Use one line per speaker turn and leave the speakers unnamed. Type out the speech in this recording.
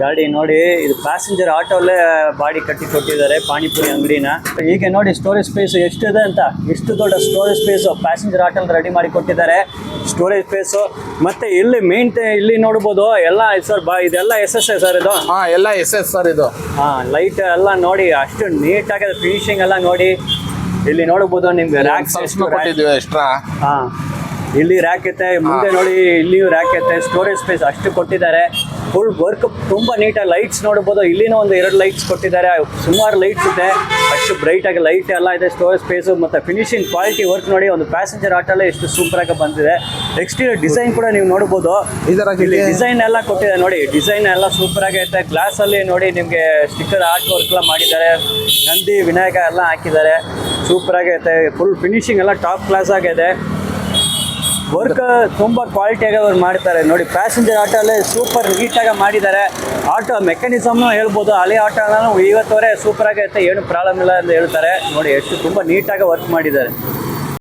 ಗಾಡಿ ನೋಡಿ, ಇದು ಪ್ಯಾಸೆಂಜರ್ ಆಟೋಲ್ಲೇ ಬಾಡಿ ಕಟ್ಟಿ ಕೊಟ್ಟಿದ್ದಾರೆ ಪಾನಿಪುರಿ ಅಂಗಡಿನ. ಹೀಗೆ ನೋಡಿ ಸ್ಟೋರೇಜ್ ಸ್ಪೇಸ್ ಎಷ್ಟಿದೆ ಅಂತ, ಎಷ್ಟು ದೊಡ್ಡ ಸ್ಟೋರೇಜ್ ಸ್ಪೇಸ್ ಪ್ಯಾಸೆಂಜರ್ ಆಟೋಲ್ ರೆಡಿ ಮಾಡಿ ಕೊಟ್ಟಿದ್ದಾರೆ. ಸ್ಟೋರೇಜ್ ಸ್ಪೇಸ್ ಮತ್ತೆ ಇಲ್ಲಿ ಇಲ್ಲಿ ನೋಡ್ಬೋದು ಎಲ್ಲ ಸರ್. ಇದೆಲ್ಲ ಎಸ್ ಎಸ್ ಸರ್ ಇದು?
ಎಲ್ಲ ಎಸ್ ಎಸ್ ಸರ್ ಇದು.
ಲೈಟ್ ಎಲ್ಲ ನೋಡಿ ಅಷ್ಟು ನೀಟ್ ಆಗಿದೆ, ಫಿನಿಶಿಂಗ್ ಎಲ್ಲ ನೋಡಿ. ಇಲ್ಲಿ ನೋಡಬಹುದು ನಿಮ್ಗೆ ರ್ಯಾಕ್
ಎಕ್ಸ್ಟ್ರಾ.
ಇಲ್ಲಿ ರ್ಯಾಕ್ ಐತೆ, ಮುಂದೆ ನೋಡಿ ಇಲ್ಲಿಯೂ ರ್ಯಾಕ್ ಐತೆ. ಸ್ಟೋರೇಜ್ ಸ್ಪೇಸ್ ಅಷ್ಟು ಕೊಟ್ಟಿದ್ದಾರೆ. ಫುಲ್ ವರ್ಕ್ ತುಂಬಾ ನೀಟಾಗಿ. ಲೈಟ್ಸ್ ನೋಡ್ಬೋದು, ಇಲ್ಲಿನೂ ಒಂದು 2 ಲೈಟ್ಸ್ ಕೊಟ್ಟಿದ್ದಾರೆ. ಸುಮಾರು ಲೈಟ್ಸ್ ಇದೆ, ಅಷ್ಟು ಬ್ರೈಟ್ ಆಗಿ ಲೈಟ್ ಎಲ್ಲ ಇದೆ. ಸ್ಟೋರೇಜ್ ಸ್ಪೇಸ್ ಮತ್ತೆ ಫಿನಿಶಿಂಗ್ ಕ್ವಾಲಿಟಿ ವರ್ಕ್ ನೋಡಿ, ಒಂದು ಪ್ಯಾಸೆಂಜರ್ ಆಟೋಲ್ಲೇ ಎಷ್ಟು ಸೂಪರ್ ಆಗಿ ಬಂದಿದೆ. ಎಕ್ಸ್ಟೀರಿಯರ್ ಡಿಸೈನ್ ಕೂಡ ನೀವು ನೋಡಬಹುದು, ಇಲ್ಲಿ ಡಿಸೈನ್ ಎಲ್ಲ ಕೊಟ್ಟಿದೆ ನೋಡಿ. ಡಿಸೈನ್ ಎಲ್ಲ ಸೂಪರ್ ಆಗೈತೆ. ಗ್ಲಾಸ್ ಅಲ್ಲಿ ನೋಡಿ ನಿಮ್ಗೆ ಸ್ಟಿಕ್ಕರ್ ಆರ್ಟ್ ವರ್ಕ್ ಎಲ್ಲ ಮಾಡಿದ್ದಾರೆ. ನಂದಿ ವಿನಾಯಕ ಎಲ್ಲ ಹಾಕಿದ್ದಾರೆ, ಸೂಪರ್ ಆಗೈತೆ. ಫುಲ್ ಫಿನಿಶಿಂಗ್ ಎಲ್ಲ ಟಾಪ್ ಕ್ಲಾಸ್ ಆಗಿದೆ. ವರ್ಕ್ ತುಂಬ ಕ್ವಾಲಿಟಿಯಾಗಿ ಅವ್ರು ಮಾಡ್ತಾರೆ ನೋಡಿ. ಪ್ಯಾಸೆಂಜರ್ ಆಟೋ ಅಲ್ಲೇ ಸೂಪರ್ ನೀಟಾಗಿ ಮಾಡಿದ್ದಾರೆ. ಆಟೋ ಮೆಕ್ಯಾನಿಸಮ್ನು ಹೇಳ್ಬೋದು, ಹಳೆ ಆಟೋನ ಇವತ್ತವರೆ ಸೂಪರ್ ಆಗೈತೆ, ಏನು ಪ್ರಾಬ್ಲಮ್ ಇಲ್ಲ ಅಂತ ಹೇಳ್ತಾರೆ ನೋಡಿ. ಎಷ್ಟು ತುಂಬ ನೀಟಾಗಿ ವರ್ಕ್ ಮಾಡಿದ್ದಾರೆ.